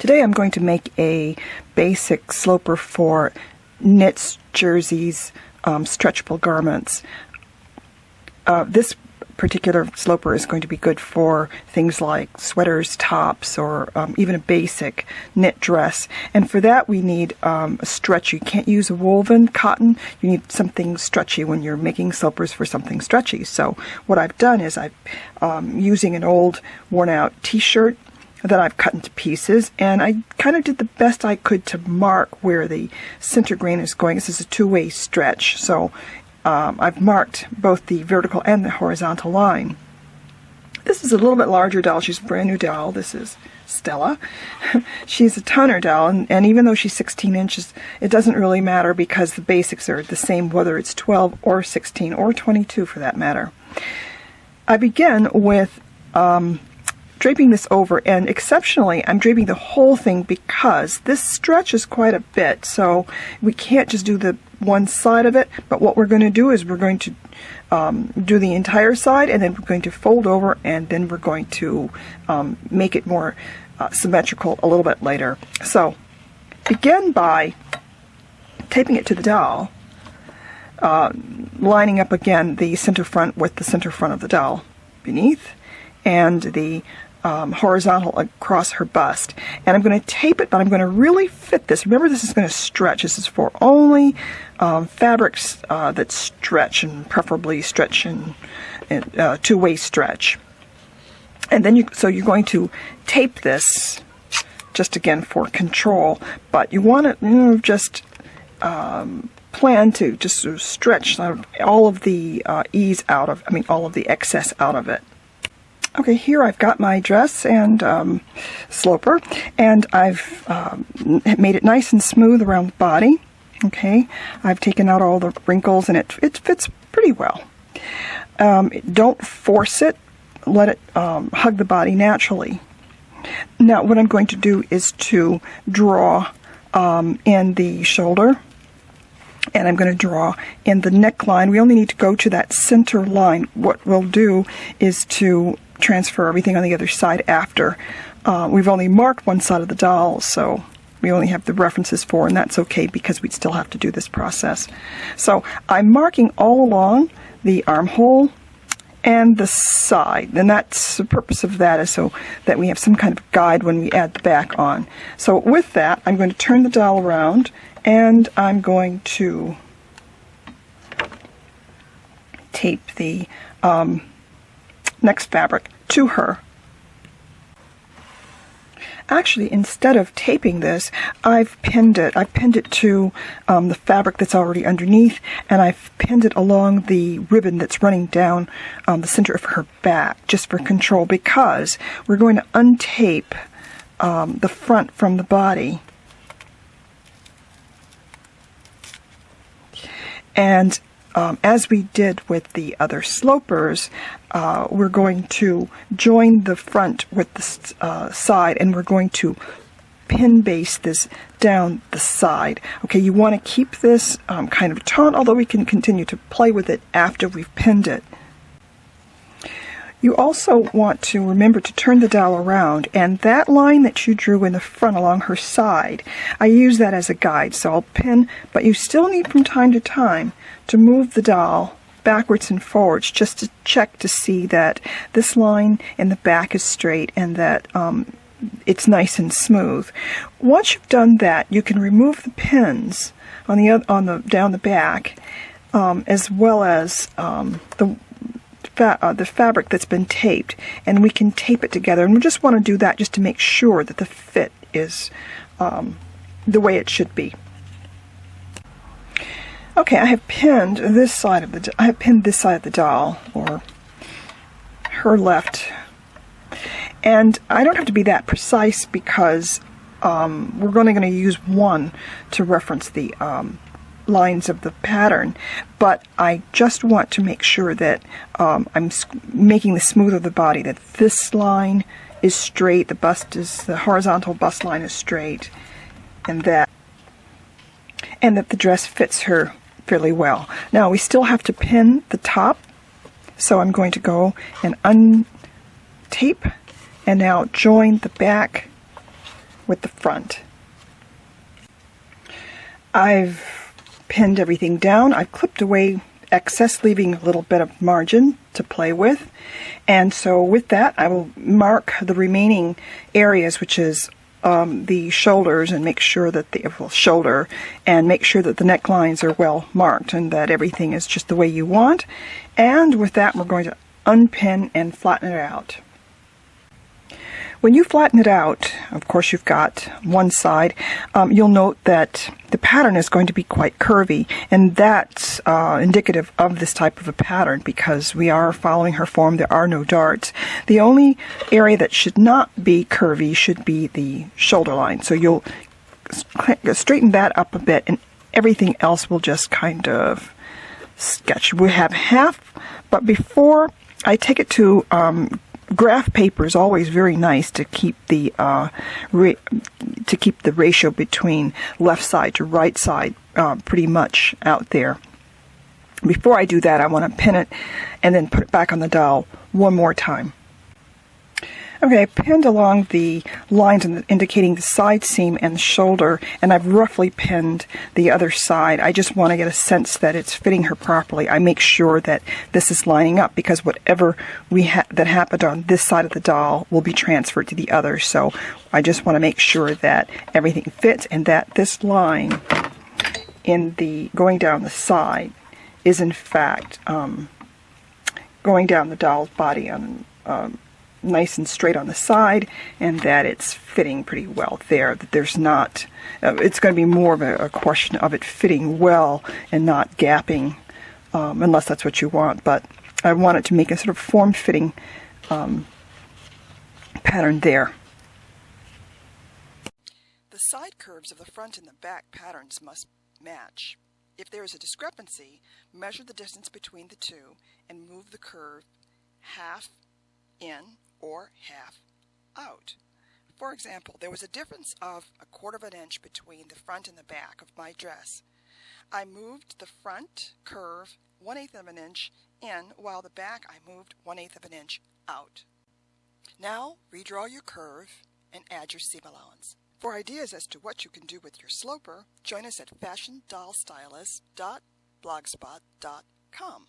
Today I'm going to make a basic sloper for knits, jerseys, stretchable garments. This particular sloper is going to be good for things like sweaters, tops, or even a basic knit dress. And for that we need a stretchy. You can't use a woven cotton. You need something stretchy when you're making slopers for something stretchy. So what I've done is I'm using an old worn out t-shirt that I've cut into pieces, and I kind of did the best I could to mark where the center grain is going. This is a two-way stretch, so I've marked both the vertical and the horizontal line. This is a little bit larger doll. She's a brand new doll. This is Stella. She's a toner doll, and even though she's 16 inches, it doesn't really matter because the basics are the same whether it's 12 or 16 or 22 for that matter. I begin with draping this over, and exceptionally I'm draping the whole thing because this stretches quite a bit, so we can't just do the one side of it, but what we're going to do is we're going to do the entire side, and then we're going to fold over, and then we're going to make it more symmetrical a little bit later. So begin by taping it to the doll, lining up again the center front with the center front of the doll beneath, and the horizontal across her bust. And I'm going to tape it, but I'm going to really fit this. Remember, this is going to stretch. This is for only fabrics that stretch, and preferably stretch in two-way stretch. And then so you're going to tape this just again for control, but you want to just plan to just sort of stretch all of the all of the excess out of it. Okay, here I've got my dress and sloper, and I've made it nice and smooth around the body. Okay, I've taken out all the wrinkles, and it fits pretty well. Don't force it. Let it hug the body naturally. Now, what I'm going to do is to draw in the shoulder, and I'm going to draw in the neckline. We only need to go to that center line. What we'll do is to transfer everything on the other side after. We've only marked one side of the doll, so we only have the references for, and that's okay because we'd still have to do this process. So I'm marking all along the armhole and the side, and that's the purpose of that, is so that we have some kind of guide when we add the back on. So with that, I'm going to turn the doll around, and I'm going to tape the next fabric to her. Actually, instead of taping this, I've pinned it. I've pinned it to the fabric that's already underneath, and I've pinned it along the ribbon that's running down the center of her back, just for control, because we're going to untape the front from the body. And as we did with the other slopers, we're going to join the front with the side, and we're going to pin base this down the side. Okay, you want to keep this kind of taut, although we can continue to play with it after we've pinned it. You also want to remember to turn the doll around, and that line that you drew in the front along her side, I use that as a guide, so I'll pin, but you still need from time to time to move the doll backwards and forwards just to check to see that this line in the back is straight and that it's nice and smooth. Once you've done that, you can remove the pins on the down the back, as well as the fabric that's been taped, and we can tape it together. And we just want to do that just to make sure that the fit is the way it should be. Okay, I have pinned this side of the doll, or her left, and I don't have to be that precise because we're only going to use one to reference the lines of the pattern, but I just want to make sure that I'm making the smooth of the body, that this line is straight, the horizontal bust line is straight, and that the dress fits her fairly well. Now we still have to pin the top, so I'm going to go and untape and now join the back with the front. I've pinned everything down. I've clipped away excess, leaving a little bit of margin to play with. And so with that, I will mark the remaining areas, which is the shoulders, and make sure that the shoulder, and make sure that the necklines are well marked and that everything is just the way you want. And with that, we're going to unpin and flatten it out. When you flatten it out, of course you've got one side, you'll note that the pattern is going to be quite curvy, and that's indicative of this type of a pattern because we are following her form. There are no darts. The only area that should not be curvy should be the shoulder line. So you'll straighten that up a bit, and everything else will just kind of sketch. We have half, but before I take it to graph paper is always very nice to keep the ratio between left side to right side pretty much out there. Before I do that, I want to pin it and then put it back on the doll one more time. Okay, I pinned along the lines indicating the side seam and the shoulder, and I've roughly pinned the other side. I just want to get a sense that it's fitting her properly. I make sure that this is lining up because whatever that happened on this side of the doll will be transferred to the other. So I just want to make sure that everything fits and that this line in the going down the side is in fact going down the doll's body on nice and straight on the side, and that it's fitting pretty well there, that there's not, it's going to be more of a question of it fitting well and not gapping, unless that's what you want, but I want it to make a sort of form-fitting pattern there. The side curves of the front and the back patterns must match. If there is a discrepancy, measure the distance between the two and move the curve half in or half out. For example, there was a difference of 1/4 of an inch between the front and the back of my dress. I moved the front curve 1/8 of an inch in, while the back I moved 1/8 of an inch out. Now redraw your curve and add your seam allowance. For ideas as to what you can do with your sloper, join us at fashiondollstylist.blogspot.com.